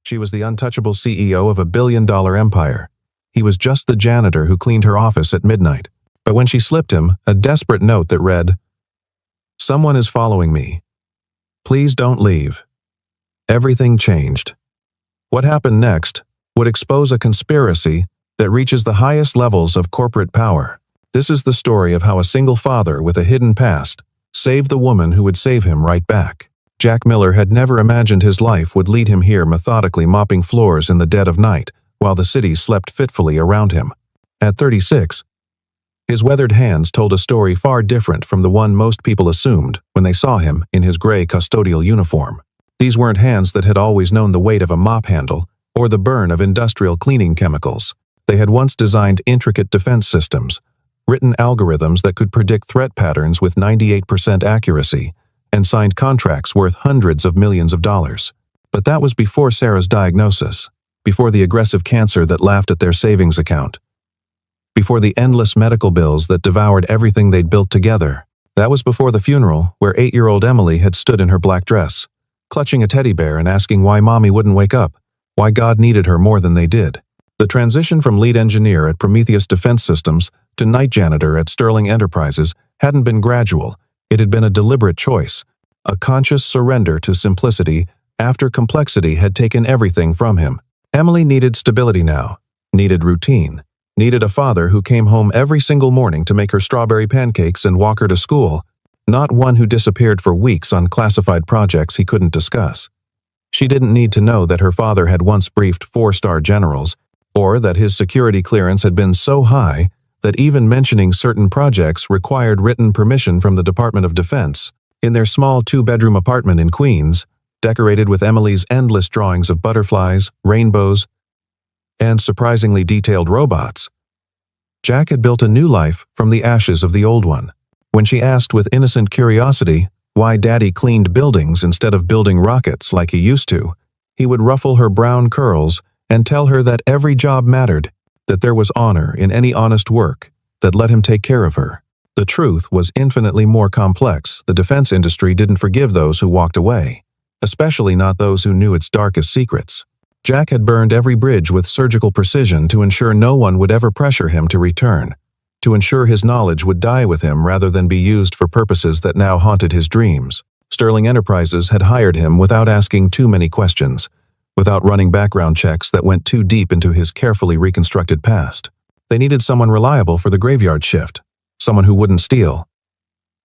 She was the untouchable CEO of a billion-dollar empire. He was just the janitor who cleaned her office at midnight. But when she slipped him a desperate note that read, "Someone is following me. Please don't leave," everything changed. What happened next would expose a conspiracy that reaches the highest levels of corporate power. This is the story of how a single father with a hidden past saved the woman who would save him right back. Jack Miller had never imagined his life would lead him here, methodically mopping floors in the dead of night while the city slept fitfully around him. At 36, his weathered hands told a story far different from the one most people assumed when they saw him in his gray custodial uniform. These weren't hands that had always known the weight of a mop handle or the burn of industrial cleaning chemicals. They had once designed intricate defense systems, written algorithms that could predict threat patterns with 98% accuracy, and signed contracts worth hundreds of millions of dollars. But that was before Sarah's diagnosis, before the aggressive cancer that laughed at their savings account, before the endless medical bills that devoured everything they'd built together. That was before the funeral, where 8-year-old Emily had stood in her black dress, clutching a teddy bear and asking why Mommy wouldn't wake up, why God needed her more than they did. The transition from lead engineer at Prometheus Defense Systems to night janitor at Sterling Enterprises hadn't been gradual. It had been a deliberate choice, a conscious surrender to simplicity after complexity had taken everything from him. Emily needed stability now, needed routine, needed a father who came home every single morning to make her strawberry pancakes and walk her to school, not one who disappeared for weeks on classified projects he couldn't discuss. She didn't need to know that her father had once briefed 4-star generals, or that his security clearance had been so high that even mentioning certain projects required written permission from the Department of Defense. In their small 2-bedroom apartment in Queens, decorated with Emily's endless drawings of butterflies, rainbows, and surprisingly detailed robots, Jack had built a new life from the ashes of the old one. When she asked with innocent curiosity why Daddy cleaned buildings instead of building rockets like he used to, he would ruffle her brown curls and tell her that every job mattered, that there was honor in any honest work, that let him take care of her. The truth was infinitely more complex. The defense industry didn't forgive those who walked away, especially not those who knew its darkest secrets. Jack had burned every bridge with surgical precision to ensure no one would ever pressure him to return, to ensure his knowledge would die with him rather than be used for purposes that now haunted his dreams. Sterling Enterprises had hired him without asking too many questions, without running background checks that went too deep into his carefully reconstructed past. They needed someone reliable for the graveyard shift, someone who wouldn't steal,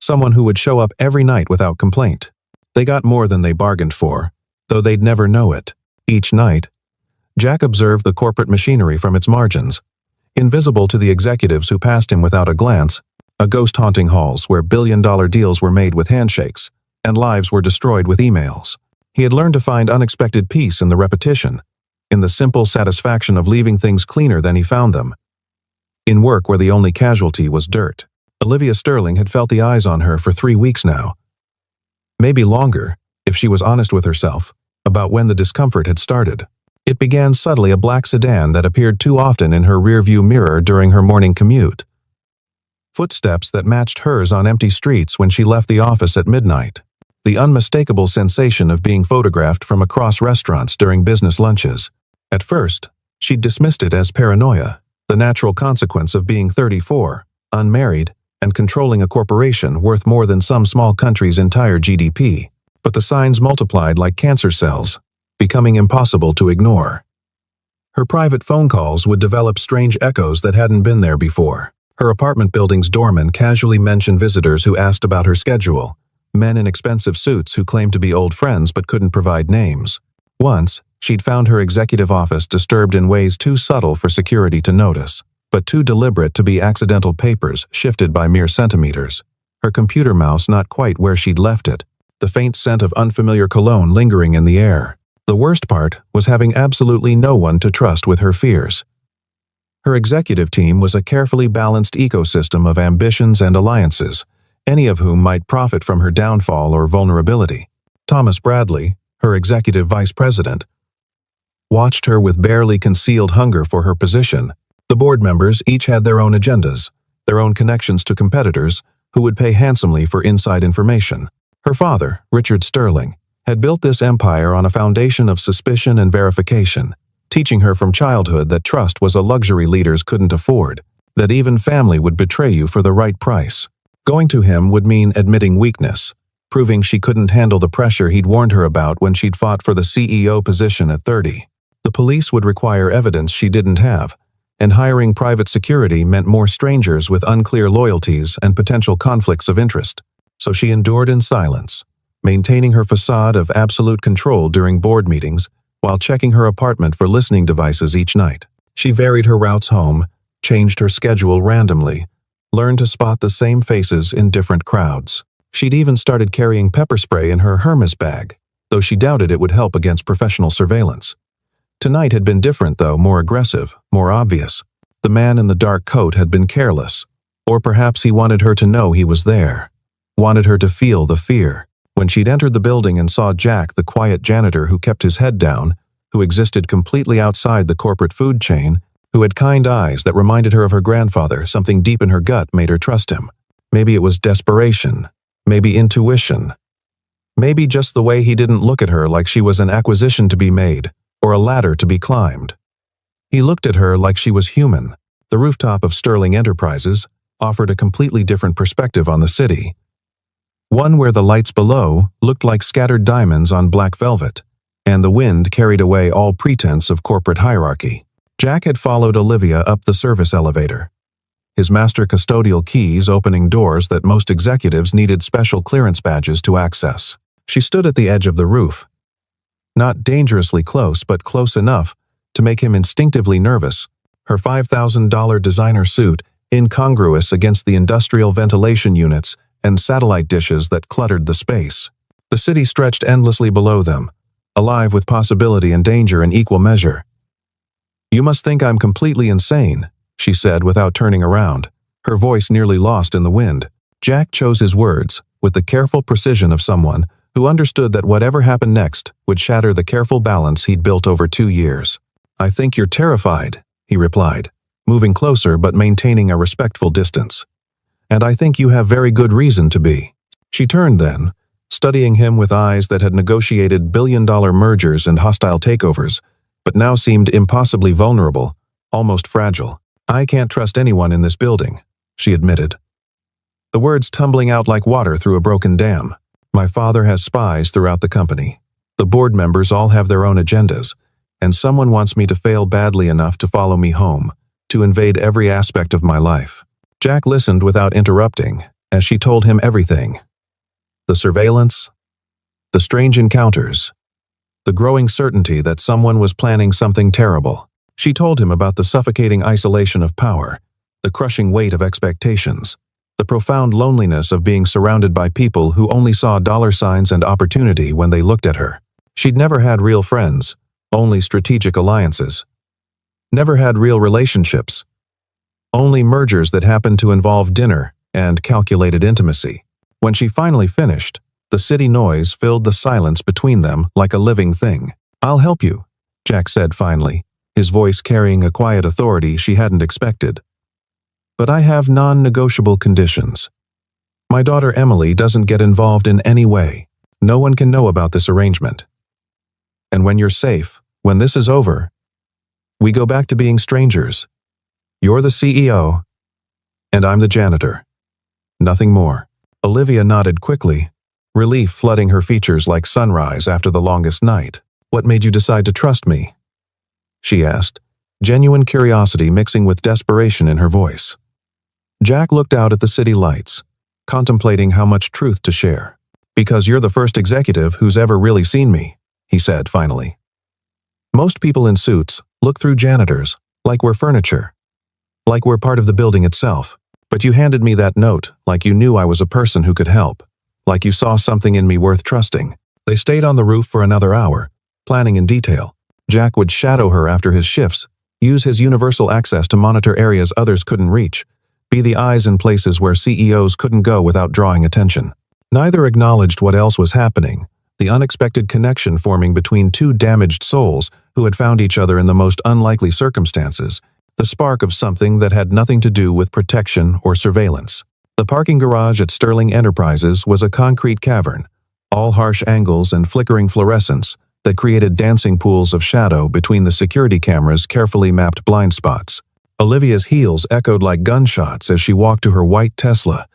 someone who would show up every night without complaint. They got more than they bargained for, though they'd never know it. Each night, Jack observed the corporate machinery from its margins, invisible to the executives who passed him without a glance, a ghost-haunting halls where billion-dollar deals were made with handshakes and lives were destroyed with emails. He had learned to find unexpected peace in the repetition, in the simple satisfaction of leaving things cleaner than he found them, in work where the only casualty was dirt. Olivia Sterling had felt the eyes on her for 3 weeks now. Maybe longer, if she was honest with herself about when the discomfort had started. It began subtly, a black sedan that appeared too often in her rearview mirror during her morning commute. Footsteps that matched hers on empty streets when she left the office at midnight. The unmistakable sensation of being photographed from across restaurants during business lunches. At first, she'd dismissed it as paranoia, the natural consequence of being 34, unmarried, and controlling a corporation worth more than some small country's entire GDP. But the signs multiplied like cancer cells, becoming impossible to ignore. Her private phone calls would develop strange echoes that hadn't been there before. Her apartment building's doorman casually mentioned visitors who asked about her schedule, men in expensive suits who claimed to be old friends but couldn't provide names. Once, she'd found her executive office disturbed in ways too subtle for security to notice, but too deliberate to be accidental papers shifted by mere centimeters. Her computer mouse not quite where she'd left it, the faint scent of unfamiliar cologne lingering in the air. The worst part was having absolutely no one to trust with her fears. Her executive team was a carefully balanced ecosystem of ambitions and alliances, any of whom might profit from her downfall or vulnerability. Thomas Bradley, her executive vice president, watched her with barely concealed hunger for her position. The board members each had their own agendas, their own connections to competitors who would pay handsomely for inside information. Her father, Richard Sterling, had built this empire on a foundation of suspicion and verification, teaching her from childhood that trust was a luxury leaders couldn't afford, that even family would betray you for the right price. Going to him would mean admitting weakness, proving she couldn't handle the pressure he'd warned her about when she'd fought for the CEO position at 30. The police would require evidence she didn't have, and hiring private security meant more strangers with unclear loyalties and potential conflicts of interest. So she endured in silence, maintaining her facade of absolute control during board meetings while checking her apartment for listening devices each night. She varied her routes home, changed her schedule randomly, learned to spot the same faces in different crowds. She'd even started carrying pepper spray in her Hermes bag, though she doubted it would help against professional surveillance. Tonight had been different though, more aggressive, more obvious. The man in the dark coat had been careless, or perhaps he wanted her to know he was there, wanted her to feel the fear. When she'd entered the building and saw Jack, the quiet janitor who kept his head down, who existed completely outside the corporate food chain, who had kind eyes that reminded her of her grandfather, something deep in her gut made her trust him. Maybe it was desperation, maybe intuition, maybe just the way he didn't look at her like she was an acquisition to be made, or a ladder to be climbed. He looked at her like she was human. The rooftop of Sterling Enterprises offered a completely different perspective on the city, one where the lights below looked like scattered diamonds on black velvet, and the wind carried away all pretense of corporate hierarchy. Jack had followed Olivia up the service elevator, his master custodial keys opening doors that most executives needed special clearance badges to access. She stood at the edge of the roof, not dangerously close, but close enough to make him instinctively nervous, her $5,000 designer suit incongruous against the industrial ventilation units and satellite dishes that cluttered the space. The city stretched endlessly below them, alive with possibility and danger in equal measure. "You must think I'm completely insane," she said without turning around, her voice nearly lost in the wind. Jack chose his words with the careful precision of someone who understood that whatever happened next would shatter the careful balance he'd built over 2 years. "I think you're terrified," he replied, moving closer but maintaining a respectful distance. "And I think you have very good reason to be." She turned then, studying him with eyes that had negotiated billion-dollar mergers and hostile takeovers, but now seemed impossibly vulnerable, almost fragile. "I can't trust anyone in this building," she admitted, the words tumbling out like water through a broken dam. "My father has spies throughout the company. The board members all have their own agendas, and someone wants me to fail badly enough to follow me home, to invade every aspect of my life." Jack listened without interrupting as she told him everything. The surveillance, the strange encounters, the growing certainty that someone was planning something terrible. She told him about the suffocating isolation of power, the crushing weight of expectations, the profound loneliness of being surrounded by people who only saw dollar signs and opportunity when they looked at her. She'd never had real friends, only strategic alliances. Never had real relationships, only mergers that happened to involve dinner and calculated intimacy. When she finally finished, the city noise filled the silence between them like a living thing. "I'll help you," Jack said finally, his voice carrying a quiet authority she hadn't expected. "But I have non-negotiable conditions. My daughter Emily doesn't get involved in any way. No one can know about this arrangement. And when you're safe, when this is over, we go back to being strangers. You're the CEO, and I'm the janitor. Nothing more." Olivia nodded quickly, relief flooding her features like sunrise after the longest night. "What made you decide to trust me?" she asked, genuine curiosity mixing with desperation in her voice. Jack looked out at the city lights, contemplating how much truth to share. "Because you're the first executive who's ever really seen me," he said finally. "Most people in suits look through janitors, like we're furniture, like we're part of the building itself. But you handed me that note like you knew I was a person who could help, like you saw something in me worth trusting." They stayed on the roof for another hour, planning in detail. Jack would shadow her after his shifts, use his universal access to monitor areas others couldn't reach, be the eyes in places where CEOs couldn't go without drawing attention. Neither acknowledged what else was happening, the unexpected connection forming between two damaged souls who had found each other in the most unlikely circumstances, the spark of something that had nothing to do with protection or surveillance. The parking garage at Sterling Enterprises was a concrete cavern, all harsh angles and flickering fluorescence that created dancing pools of shadow between the security camera's carefully mapped blind spots. Olivia's heels echoed like gunshots as she walked to her white Tesla,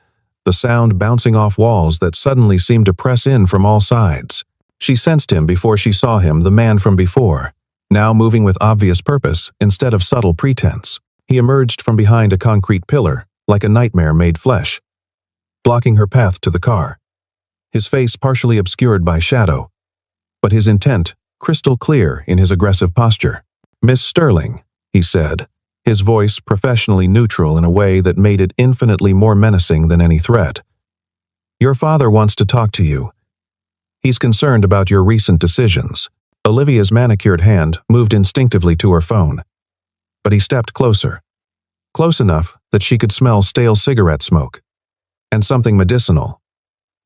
the sound bouncing off walls that suddenly seemed to press in from all sides. She sensed him before she saw him, the man from before, now moving with obvious purpose instead of subtle pretense. He emerged from behind a concrete pillar, like a nightmare made flesh, blocking her path to the car. His face partially obscured by shadow, but his intent crystal clear in his aggressive posture. "Miss Sterling," he said, his voice professionally neutral in a way that made it infinitely more menacing than any threat. "Your father wants to talk to you. He's concerned about your recent decisions." Olivia's manicured hand moved instinctively to her phone, but he stepped closer. Close enough that she could smell stale cigarette smoke. And something medicinal,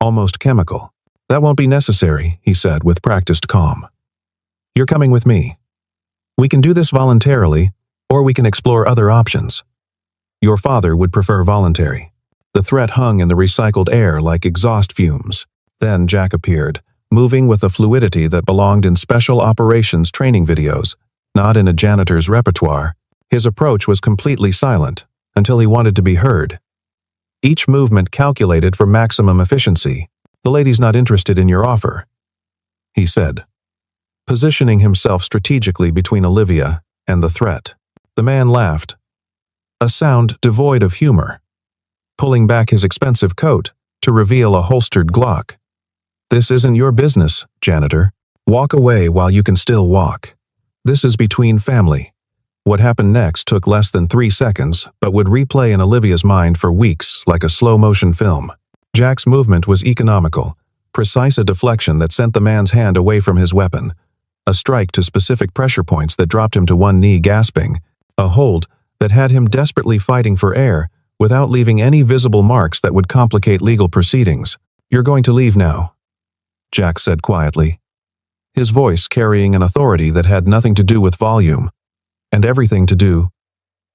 almost chemical. "That won't be necessary," he said with practiced calm. "You're coming with me. We can do this voluntarily, or we can explore other options." Your father would prefer voluntary. The threat hung in the recycled air like exhaust fumes. Then Jack appeared, moving with a fluidity that belonged in special operations training videos, not in a janitor's repertoire. His approach was completely silent, until he wanted to be heard. Each movement calculated for maximum efficiency. "The lady's not interested in your offer," he said, positioning himself strategically between Olivia and the threat. The man laughed, a sound devoid of humor, pulling back his expensive coat to reveal a holstered Glock. "This isn't your business, janitor. Walk away while you can still walk. This is between family." What happened next took less than 3 seconds, but would replay in Olivia's mind for weeks like a slow-motion film. Jack's movement was economical, precise, a deflection that sent the man's hand away from his weapon, a strike to specific pressure points that dropped him to one knee gasping, a hold that had him desperately fighting for air without leaving any visible marks that would complicate legal proceedings. "You're going to leave now," Jack said quietly, his voice carrying an authority that had nothing to do with volume, and everything to do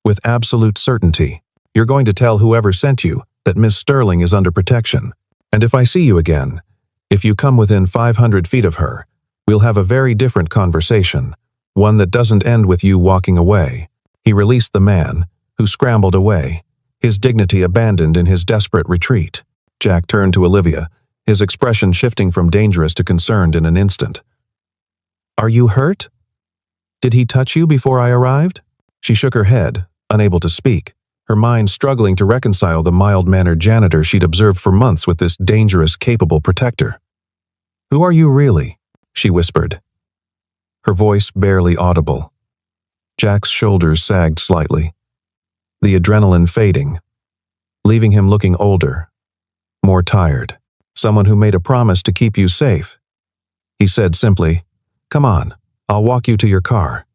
with absolute certainty. "You're going to tell whoever sent you that Miss Sterling is under protection. And if I see you again, if you come within 500 feet of her, we'll have a very different conversation, one that doesn't end with you walking away." He released the man, who scrambled away, his dignity abandoned in his desperate retreat. Jack turned to Olivia, his expression shifting from dangerous to concerned in an instant. "Are you hurt? Did he touch you before I arrived?" She shook her head, unable to speak, her mind struggling to reconcile the mild-mannered janitor she'd observed for months with this dangerous, capable protector. "Who are you really?" she whispered, her voice barely audible. Jack's shoulders sagged slightly, the adrenaline fading, leaving him looking older, more tired. "Someone who made a promise to keep you safe," he said simply. "Come on, I'll walk you to your car.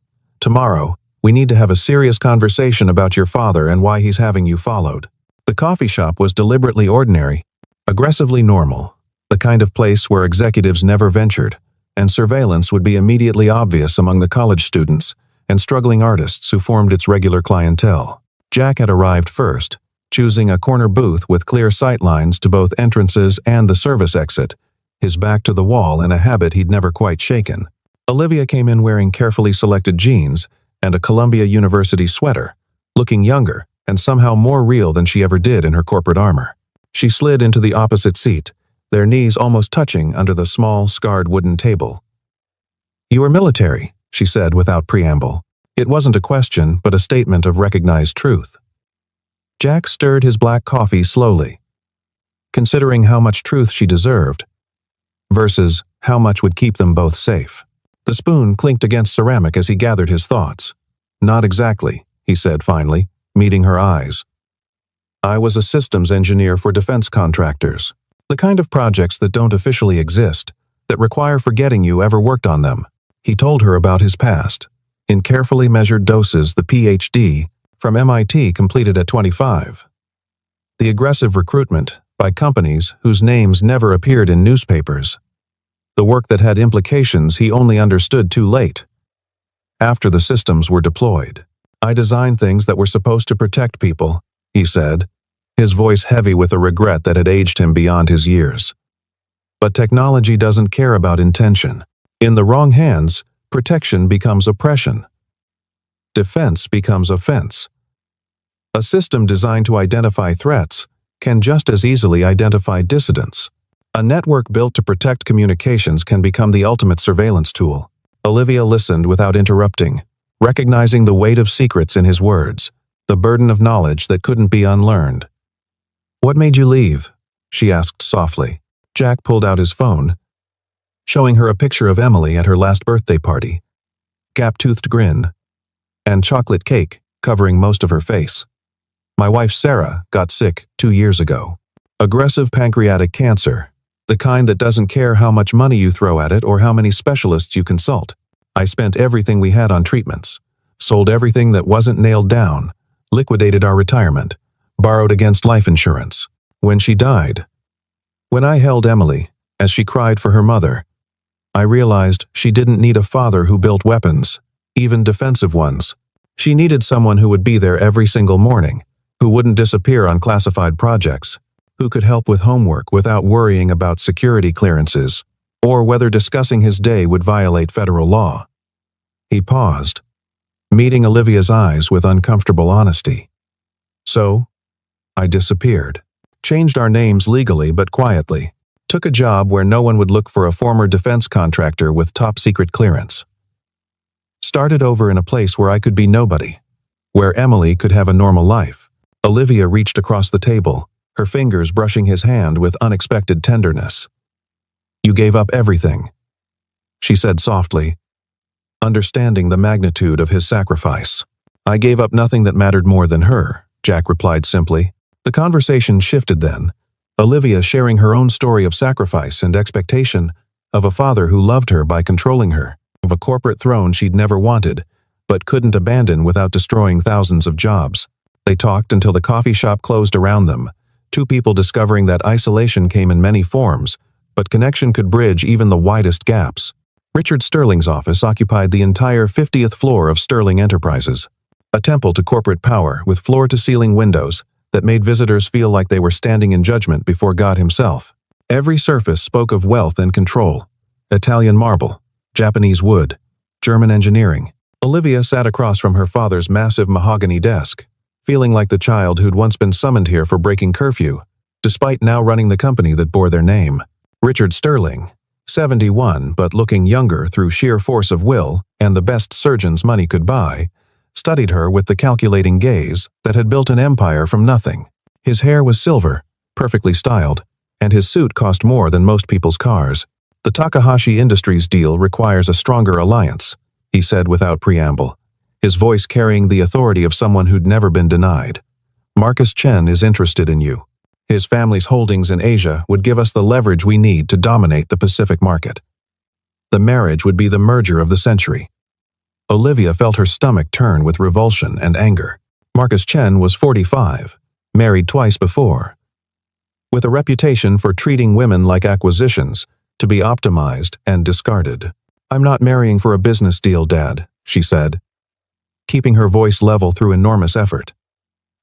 Tomorrow, we need to have a serious conversation about your father and why he's having you followed." The coffee shop was deliberately ordinary, aggressively normal, the kind of place where executives never ventured, and surveillance would be immediately obvious among the college students and struggling artists who formed its regular clientele. Jack had arrived first, choosing a corner booth with clear sightlines to both entrances and the service exit, his back to the wall in a habit he'd never quite shaken. Olivia came in wearing carefully selected jeans and a Columbia University sweater, looking younger and somehow more real than she ever did in her corporate armor. She slid into the opposite seat, their knees almost touching under the small, scarred wooden table. "You are military," she said without preamble. It wasn't a question, but a statement of recognized truth. Jack stirred his black coffee slowly, considering how much truth she deserved, versus how much would keep them both safe. The spoon clinked against ceramic as he gathered his thoughts. "Not exactly," he said finally, meeting her eyes. "I was a systems engineer for defense contractors. The kind of projects that don't officially exist, that require forgetting you ever worked on them." He told her about his past. In carefully measured doses, the PhD from MIT completed at 25. The aggressive recruitment by companies whose names never appeared in newspapers. The work that had implications he only understood too late, after the systems were deployed. "I designed things that were supposed to protect people," he said, his voice heavy with a regret that had aged him beyond his years. But technology doesn't care about intention. In the wrong hands, protection becomes oppression. Defense becomes offense. A system designed to identify threats can just as easily identify dissidents. A network built to protect communications can become the ultimate surveillance tool. Olivia listened without interrupting, recognizing the weight of secrets in his words, the burden of knowledge that couldn't be unlearned. "What made you leave?" she asked softly. Jack pulled out his phone, showing her a picture of Emily at her last birthday party. Gap-toothed grin, and chocolate cake covering most of her face. "My wife Sarah got sick 2 years ago. Aggressive pancreatic cancer, the kind that doesn't care how much money you throw at it or how many specialists you consult. I spent everything we had on treatments, sold everything that wasn't nailed down, liquidated our retirement, borrowed against life insurance. When she died, when I held Emily, as she cried for her mother, I realized she didn't need a father who built weapons, even defensive ones. She needed someone who would be there every single morning, who wouldn't disappear on classified projects, who could help with homework without worrying about security clearances, or whether discussing his day would violate federal law." He paused, meeting Olivia's eyes with uncomfortable honesty. "So, I disappeared. Changed our names legally but quietly. Took a job where no one would look for a former defense contractor with top-secret clearance. Started over in a place where I could be nobody, where Emily could have a normal life." Olivia reached across the table, her fingers brushing his hand with unexpected tenderness. "You gave up everything," she said softly, understanding the magnitude of his sacrifice. "I gave up nothing that mattered more than her," Jack replied simply. The conversation shifted then, Olivia sharing her own story of sacrifice and expectation, of a father who loved her by controlling her, of a corporate throne she'd never wanted, but couldn't abandon without destroying thousands of jobs. They talked until the coffee shop closed around them, two people discovering that isolation came in many forms, but connection could bridge even the widest gaps. Richard Sterling's office occupied the entire 50th floor of Sterling Enterprises, a temple to corporate power with floor-to-ceiling windows that made visitors feel like they were standing in judgment before God himself. Every surface spoke of wealth and control: Italian marble, Japanese wood, German engineering. Olivia sat across from her father's massive mahogany desk, feeling like the child who'd once been summoned here for breaking curfew, despite now running the company that bore their name. Richard Sterling, 71 but looking younger through sheer force of will and the best surgeons money could buy, studied her with the calculating gaze that had built an empire from nothing. His hair was silver, perfectly styled, and his suit cost more than most people's cars. "The Takahashi Industries deal requires a stronger alliance," he said without preamble, his voice carrying the authority of someone who'd never been denied. "Marcus Chen is interested in you. His family's holdings in Asia would give us the leverage we need to dominate the Pacific market. The marriage would be the merger of the century." Olivia felt her stomach turn with revulsion and anger. Marcus Chen was 45, married twice before, with a reputation for treating women like acquisitions, to be optimized and discarded. "I'm not marrying for a business deal, Dad," she said, keeping her voice level through enormous effort.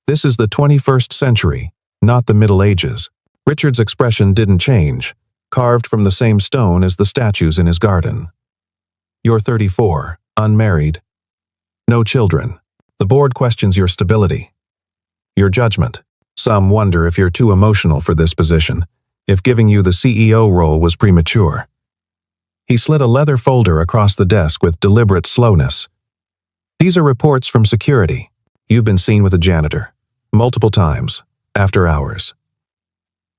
"This is the 21st century, not the Middle Ages." Richard's expression didn't change, carved from the same stone as the statues in his garden. "You're 34, unmarried, no children. The board questions your stability, your judgment. Some wonder if you're too emotional for this position, if giving you the CEO role was premature." He slid a leather folder across the desk with deliberate slowness. "These are reports from security. You've been seen with a janitor, multiple times, after hours.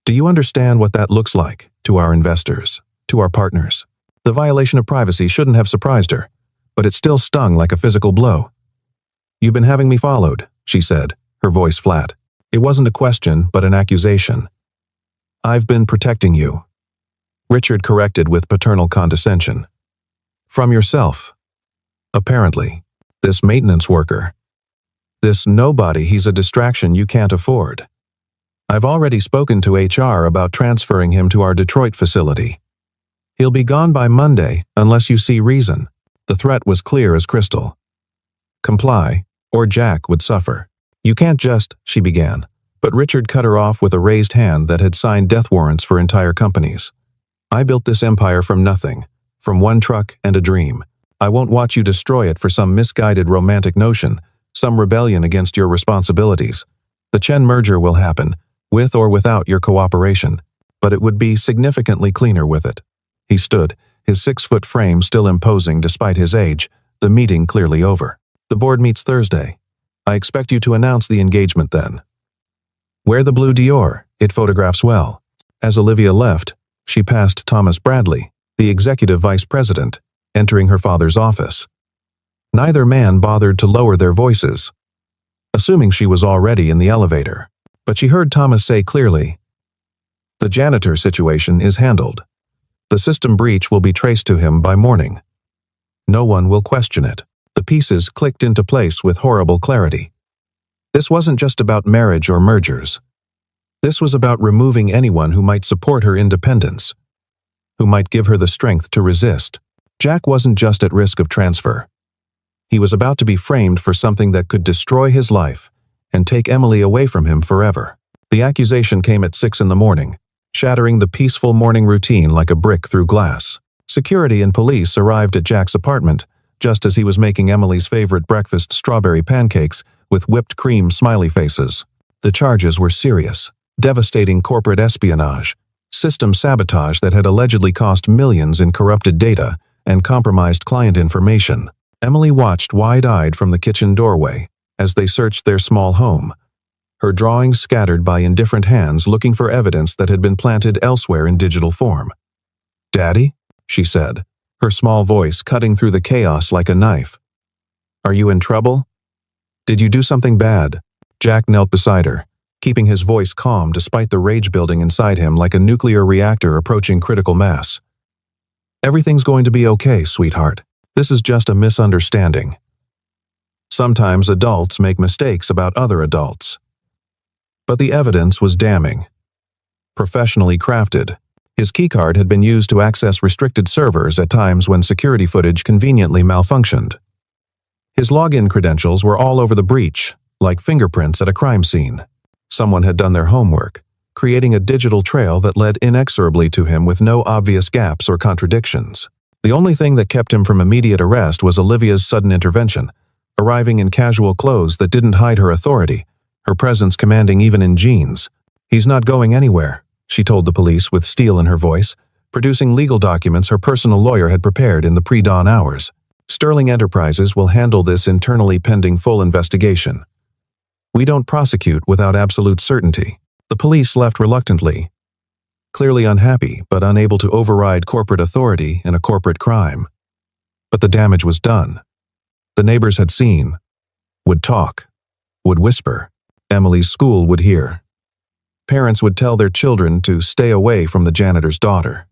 Do you understand what that looks like to our investors, to our partners?" The violation of privacy shouldn't have surprised her, but it still stung like a physical blow. "You've been having me followed," she said, her voice flat. It wasn't a question, but an accusation. "I've been protecting you," Richard corrected with paternal condescension. "From yourself. Apparently. This maintenance worker. This nobody, he's a distraction you can't afford. I've already spoken to HR about transferring him to our Detroit facility. He'll be gone by Monday unless you see reason." The threat was clear as crystal. "Comply, or Jack would suffer." "You can't just," she began, but Richard cut her off with a raised hand that had signed death warrants for entire companies. I built this empire from nothing, from one truck and a dream. I won't watch you destroy it for some misguided romantic notion, some rebellion against your responsibilities. The Chen merger will happen, with or without your cooperation, but it would be significantly cleaner with it. He stood, his 6-foot frame still imposing despite his age, the meeting clearly over. The board meets Thursday. I expect you to announce the engagement then. Wear the blue Dior, it photographs well. As Olivia left, she passed Thomas Bradley, the executive vice president, entering her father's office. Neither man bothered to lower their voices, assuming she was already in the elevator. But she heard Thomas say clearly, "The janitor situation is handled. The system breach will be traced to him by morning. No one will question it." The pieces clicked into place with horrible clarity. This wasn't just about marriage or mergers. This was about removing anyone who might support her independence, who might give her the strength to resist. Jack wasn't just at risk of transfer. He was about to be framed for something that could destroy his life and take Emily away from him forever. The accusation came at 6 in the morning, shattering the peaceful morning routine like a brick through glass. Security and police arrived at Jack's apartment just as he was making Emily's favorite breakfast, strawberry pancakes with whipped cream smiley faces. The charges were serious: devastating corporate espionage, system sabotage that had allegedly cost millions in corrupted data, and compromised client information. Emily watched wide-eyed from the kitchen doorway as they searched their small home, her drawings scattered by indifferent hands looking for evidence that had been planted elsewhere in digital form. "Daddy?" she said, her small voice cutting through the chaos like a knife. "Are you in trouble? Did you do something bad?" Jack knelt beside her, keeping his voice calm despite the rage building inside him like a nuclear reactor approaching critical mass. "Everything's going to be okay, sweetheart. This is just a misunderstanding. Sometimes adults make mistakes about other adults." But the evidence was damning. Professionally crafted, his keycard had been used to access restricted servers at times when security footage conveniently malfunctioned. His login credentials were all over the breach, like fingerprints at a crime scene. Someone had done their homework, creating a digital trail that led inexorably to him with no obvious gaps or contradictions. The only thing that kept him from immediate arrest was Olivia's sudden intervention, arriving in casual clothes that didn't hide her authority, her presence commanding even in jeans. "He's not going anywhere," she told the police with steel in her voice, producing legal documents her personal lawyer had prepared in the pre-dawn hours. "Sterling Enterprises will handle this internally pending full investigation. We don't prosecute without absolute certainty." The police left reluctantly, clearly unhappy but unable to override corporate authority in a corporate crime. But the damage was done. The neighbors had seen, would talk, would whisper. Emily's school would hear. Parents would tell their children to stay away from the janitor's daughter.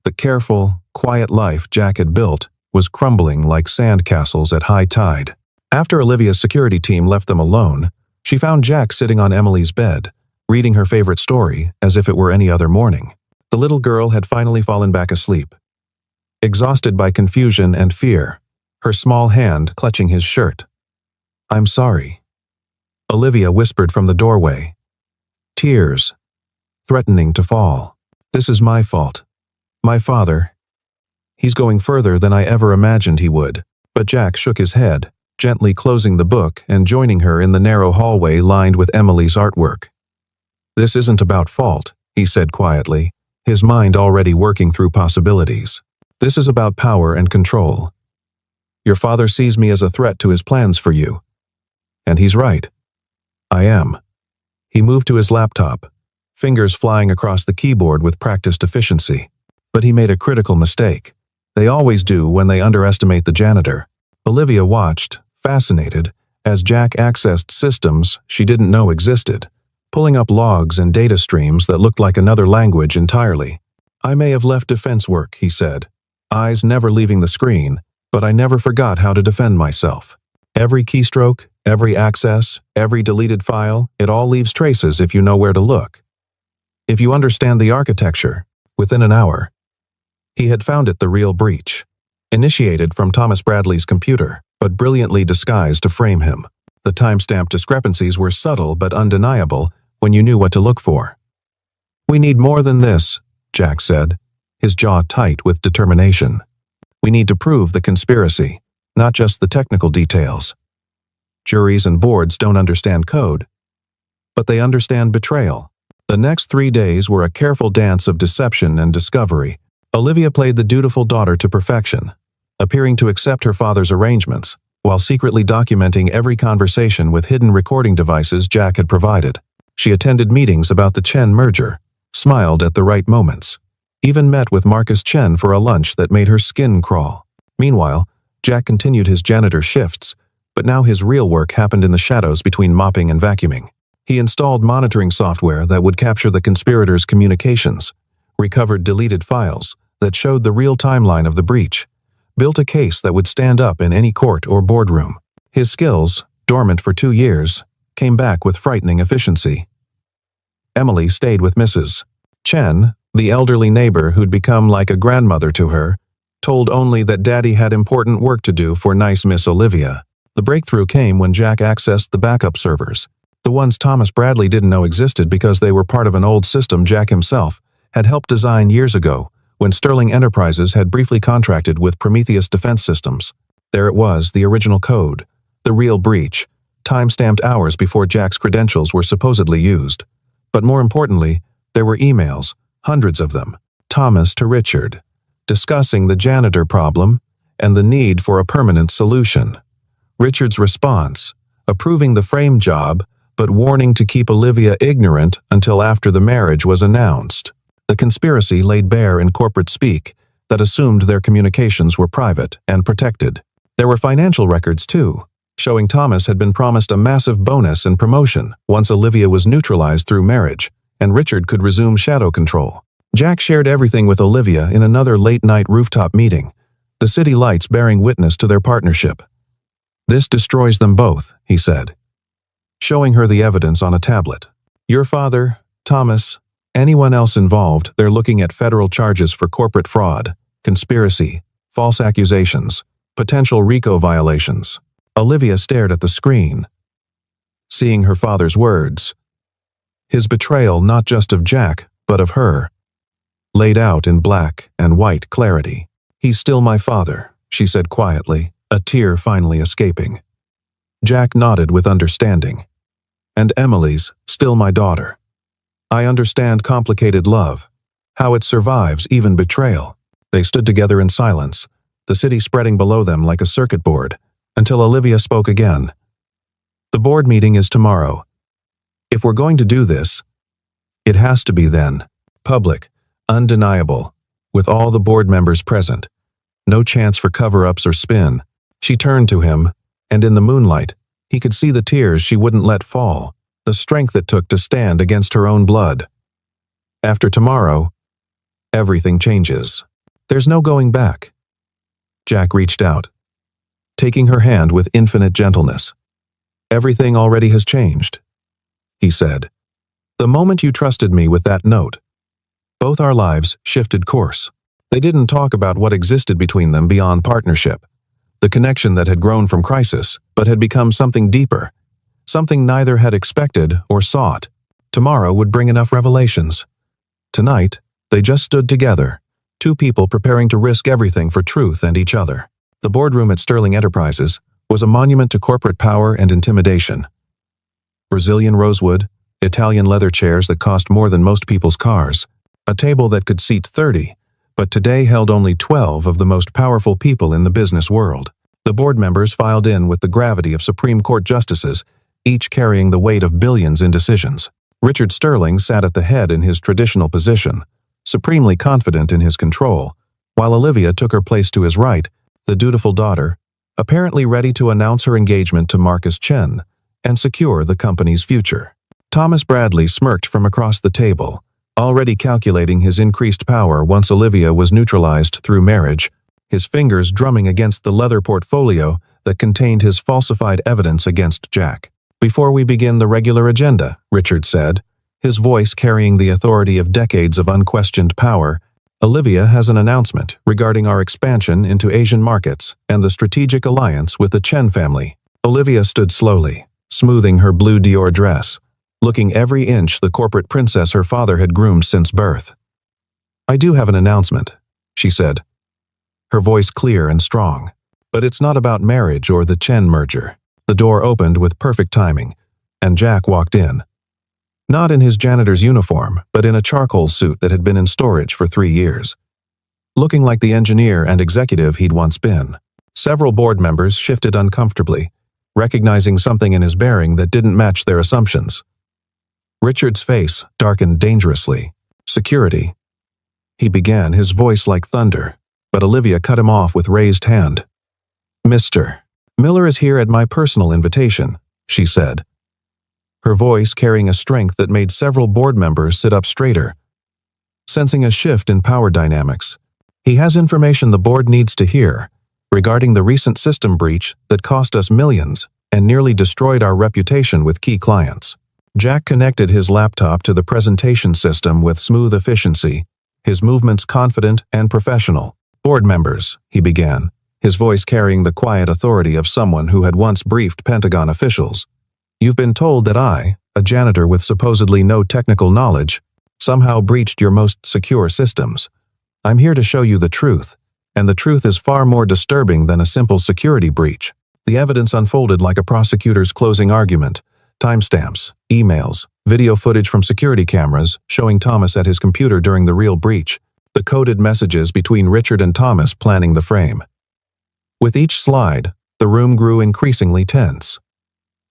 The careful, quiet life Jack had built was crumbling like sandcastles at high tide. After Olivia's security team left them alone, she found Jack sitting on Emily's bed, reading her favorite story as if it were any other morning. The little girl had finally fallen back asleep, exhausted by confusion and fear, her small hand clutching his shirt. "I'm sorry," Olivia whispered from the doorway, tears threatening to fall. "This is my fault. My father. He's going further than I ever imagined he would." But Jack shook his head, gently closing the book and joining her in the narrow hallway lined with Emily's artwork. "This isn't about fault," he said quietly, his mind already working through possibilities. "This is about power and control. Your father sees me as a threat to his plans for you. And he's right. I am." He moved to his laptop, fingers flying across the keyboard with practiced efficiency. But he made a critical mistake. They always do when they underestimate the janitor. Olivia watched, fascinated, as Jack accessed systems she didn't know existed, pulling up logs and data streams that looked like another language entirely. "I may have left defense work," he said, eyes never leaving the screen, "but I never forgot how to defend myself. Every keystroke, every access, every deleted file, it all leaves traces if you know where to look. If you understand the architecture." Within an hour, he had found it the real breach, initiated from Thomas Bradley's computer, but brilliantly disguised to frame him. The timestamp discrepancies were subtle but undeniable when you knew what to look for. "We need more than this," Jack said, his jaw tight with determination. We need to prove the conspiracy, not just the technical details. Juries and boards don't understand code, but they understand betrayal. The next 3 days were a careful dance of deception and discovery. Olivia played the dutiful daughter to perfection, appearing to accept her father's arrangements, while secretly documenting every conversation with hidden recording devices Jack had provided. She attended meetings about the Chen merger, smiled at the right moments, even met with Marcus Chen for a lunch that made her skin crawl. Meanwhile, Jack continued his janitor shifts, but now his real work happened in the shadows between mopping and vacuuming. He installed monitoring software that would capture the conspirators' communications, recovered deleted files that showed the real timeline of the breach, built a case that would stand up in any court or boardroom. His skills, dormant for 2 years, came back with frightening efficiency. Emily stayed with Mrs. Chen, the elderly neighbor who'd become like a grandmother to her, told only that Daddy had important work to do for nice Miss Olivia. The breakthrough came when Jack accessed the backup servers, the ones Thomas Bradley didn't know existed because they were part of an old system Jack himself had helped design years ago when Sterling Enterprises had briefly contracted with Prometheus Defense Systems. There it was, the original code, the real breach, time-stamped hours before Jack's credentials were supposedly used. But more importantly, there were emails, hundreds of them, Thomas to Richard, discussing the janitor problem and the need for a permanent solution. Richard's response, approving the frame job, but warning to keep Olivia ignorant until after the marriage was announced. The conspiracy laid bare in corporate speak that assumed their communications were private and protected. There were financial records too, showing Thomas had been promised a massive bonus and promotion once Olivia was neutralized through marriage, and Richard could resume shadow control. Jack shared everything with Olivia in another late-night rooftop meeting, the city lights bearing witness to their partnership. "This destroys them both," he said, showing her the evidence on a tablet. "Your father, Thomas, anyone else involved, they're looking at federal charges for corporate fraud, conspiracy, false accusations, potential RICO violations." Olivia stared at the screen, seeing her father's words. His betrayal not just of Jack, but of her, laid out in black and white clarity. "He's still my father," she said quietly, a tear finally escaping. Jack nodded with understanding. "And Emily's still my daughter. I understand complicated love, how it survives even betrayal." They stood together in silence, the city spreading below them like a circuit board, until Olivia spoke again. "The board meeting is tomorrow. If we're going to do this, it has to be then. Public, undeniable, with all the board members present. No chance for cover-ups or spin." She turned to him, and in the moonlight, he could see the tears she wouldn't let fall, the strength it took to stand against her own blood. "After tomorrow, everything changes. There's no going back." Jack reached out, taking her hand with infinite gentleness. "Everything already has changed," he said. "The moment you trusted me with that note, both our lives shifted course." They didn't talk about what existed between them beyond partnership, the connection that had grown from crisis but had become something deeper, something neither had expected or sought. Tomorrow would bring enough revelations. Tonight, they just stood together, two people preparing to risk everything for truth and each other. The boardroom at Sterling Enterprises was a monument to corporate power and intimidation. Brazilian rosewood, Italian leather chairs that cost more than most people's cars, a table that could seat 30, but today held only 12 of the most powerful people in the business world. The board members filed in with the gravity of Supreme Court justices, each carrying the weight of billions in decisions. Richard Sterling sat at the head in his traditional position, supremely confident in his control, while Olivia took her place to his right, the dutiful daughter, apparently ready to announce her engagement to Marcus Chen and secure the company's future. Thomas Bradley smirked from across the table, already calculating his increased power once Olivia was neutralized through marriage, his fingers drumming against the leather portfolio that contained his falsified evidence against Jack. "Before we begin the regular agenda," Richard said, his voice carrying the authority of decades of unquestioned power, "Olivia has an announcement regarding our expansion into Asian markets and the strategic alliance with the Chen family." Olivia stood slowly, smoothing her blue Dior dress, looking every inch the corporate princess her father had groomed since birth. "I do have an announcement," she said, her voice clear and strong. "But it's not about marriage or the Chen merger." The door opened with perfect timing, and Jack walked in. Not in his janitor's uniform, but in a charcoal suit that had been in storage for 3 years. Looking like the engineer and executive he'd once been. Several board members shifted uncomfortably, recognizing something in his bearing that didn't match their assumptions. Richard's face darkened dangerously. "Security," he began, his voice like thunder, but Olivia cut him off with raised hand. "Mr. Miller is here at my personal invitation," she said, her voice carrying a strength that made several board members sit up straighter. Sensing a shift in power dynamics, "He has information the board needs to hear regarding the recent system breach that cost us millions and nearly destroyed our reputation with key clients." Jack connected his laptop to the presentation system with smooth efficiency, his movements confident and professional. "Board members," he began, his voice carrying the quiet authority of someone who had once briefed Pentagon officials. "You've been told that I, a janitor with supposedly no technical knowledge, somehow breached your most secure systems. I'm here to show you the truth, and the truth is far more disturbing than a simple security breach." The evidence unfolded like a prosecutor's closing argument. Timestamps, emails, video footage from security cameras showing Thomas at his computer during the real breach, the coded messages between Richard and Thomas planning the frame. With each slide, the room grew increasingly tense.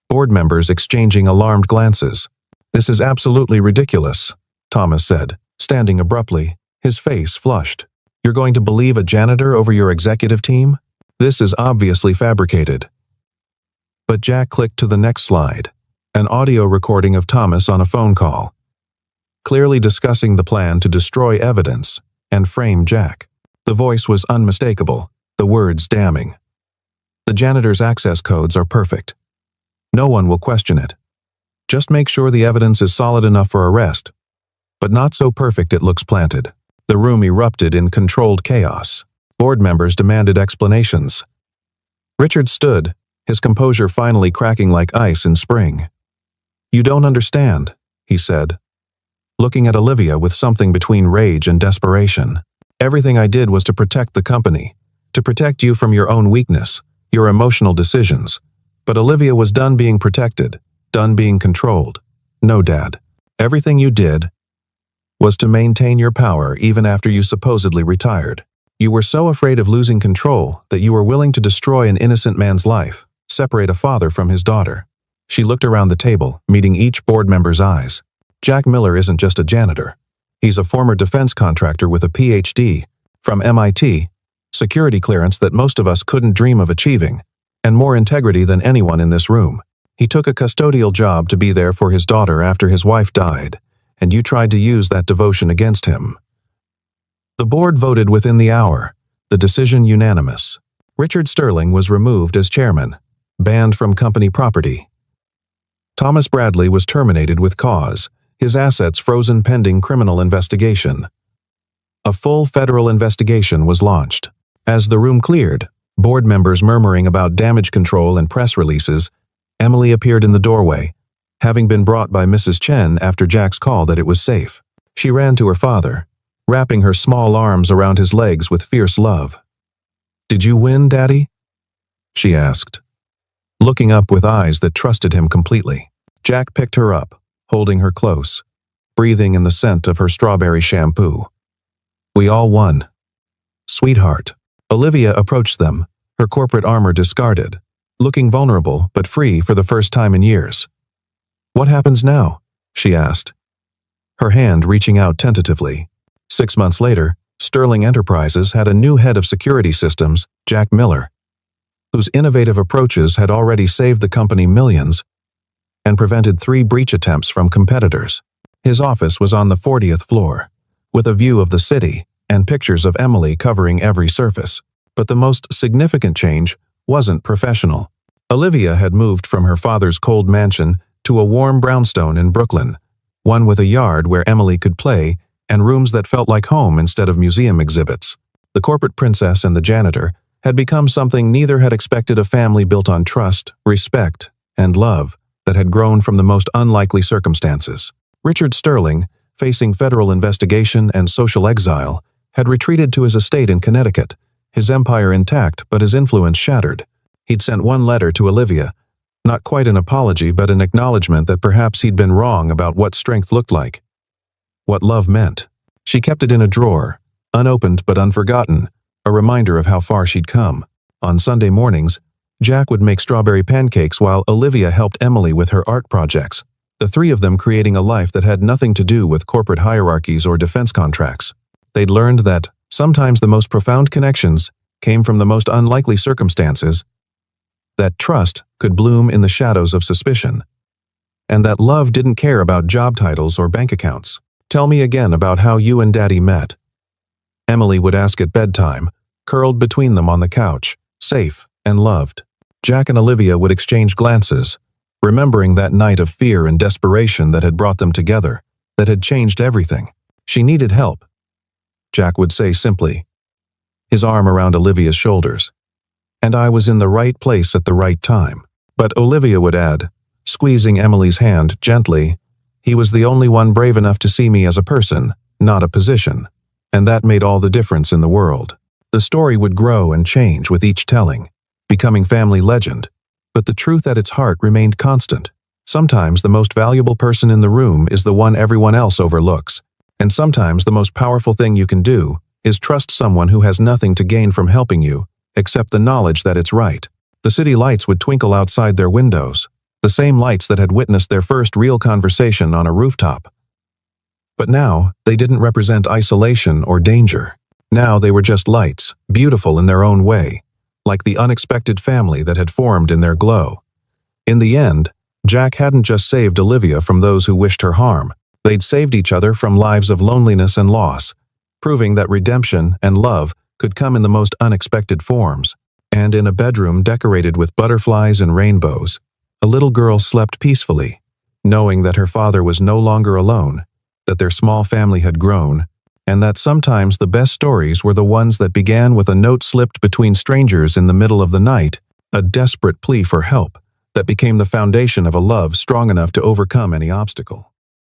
Board members exchanging alarmed glances. "This is absolutely ridiculous," Thomas said, standing abruptly, his face flushed. "You're going to believe a janitor over your executive team? This is obviously fabricated." But Jack clicked to the next slide, an audio recording of Thomas on a phone call, clearly discussing the plan to destroy evidence and frame Jack. The voice was unmistakable, the words damning. "The janitor's access codes are perfect. No one will question it. Just make sure the evidence is solid enough for arrest, but not so perfect it looks planted." The room erupted in controlled chaos. Board members demanded explanations. Richard stood, his composure finally cracking like ice in spring. "You don't understand," he said, looking at Olivia with something between rage and desperation. "Everything I did was to protect the company, to protect you from your own weakness, your emotional decisions. But Olivia was done being protected, done being controlled. No, Dad. Everything you did was to maintain your power even after you supposedly retired. You were so afraid of losing control that you were willing to destroy an innocent man's life, separate a father from his daughter." She looked around the table, meeting each board member's eyes. "Jack Miller isn't just a janitor. He's a former defense contractor with a PhD from MIT, security clearance that most of us couldn't dream of achieving, and more integrity than anyone in this room. He took a custodial job to be there for his daughter after his wife died, and you tried to use that devotion against him." The board voted within the hour, the decision unanimous. Richard Sterling was removed as chairman, banned from company property. Thomas Bradley was terminated with cause, his assets frozen pending criminal investigation. A full federal investigation was launched. As the room cleared, board members murmuring about damage control and press releases, Emily appeared in the doorway, having been brought by Mrs. Chen after Jack's call that it was safe. She ran to her father, wrapping her small arms around his legs with fierce love. "Did you win, Daddy?" she asked, looking up with eyes that trusted him completely. Jack picked her up, holding her close, breathing in the scent of her strawberry shampoo. "We all won. Sweetheart." Olivia approached them, her corporate armor discarded, looking vulnerable but free for the first time in years. "What happens now?" she asked, her hand reaching out tentatively. 6 months later, Sterling Enterprises had a new head of security systems, Jack Miller, whose innovative approaches had already saved the company millions and prevented 3 breach attempts from competitors. His office was on the 40th floor, with a view of the city and pictures of Emily covering every surface. But the most significant change wasn't professional. Olivia had moved from her father's cold mansion to a warm brownstone in Brooklyn, one with a yard where Emily could play and rooms that felt like home instead of museum exhibits. The corporate princess and the janitor had become something neither had expected, a family built on trust, respect, and love that had grown from the most unlikely circumstances. Richard Sterling, facing federal investigation and social exile, had retreated to his estate in Connecticut, his empire intact but his influence shattered. He'd sent one letter to Olivia, not quite an apology but an acknowledgement that perhaps he'd been wrong about what strength looked like, what love meant. She kept it in a drawer, unopened but unforgotten, a reminder of how far she'd come. On Sunday mornings, Jack would make strawberry pancakes while Olivia helped Emily with her art projects, the three of them creating a life that had nothing to do with corporate hierarchies or defense contracts. They'd learned that sometimes the most profound connections came from the most unlikely circumstances, that trust could bloom in the shadows of suspicion, and that love didn't care about job titles or bank accounts. "Tell me again about how you and Daddy met," Emily would ask at bedtime, curled between them on the couch, safe and loved. Jack and Olivia would exchange glances, remembering that night of fear and desperation that had brought them together, that had changed everything. "She needed help," Jack would say simply, his arm around Olivia's shoulders. "And I was in the right place at the right time." But Olivia would add, squeezing Emily's hand gently, "He was the only one brave enough to see me as a person, not a position. And that made all the difference in the world." The story would grow and change with each telling, becoming family legend, but the truth at its heart remained constant. Sometimes the most valuable person in the room is the one everyone else overlooks, and sometimes the most powerful thing you can do is trust someone who has nothing to gain from helping you, except the knowledge that it's right. The city lights would twinkle outside their windows, the same lights that had witnessed their first real conversation on a rooftop. But now, they didn't represent isolation or danger. Now they were just lights, beautiful in their own way, like the unexpected family that had formed in their glow. In the end, Jack hadn't just saved Olivia from those who wished her harm. They'd saved each other from lives of loneliness and loss, proving that redemption and love could come in the most unexpected forms. And in a bedroom decorated with butterflies and rainbows, a little girl slept peacefully, knowing that her father was no longer alone, that their small family had grown, and that sometimes the best stories were the ones that began with a note slipped between strangers in the middle of the night, a desperate plea for help that became the foundation of a love strong enough to overcome any obstacle.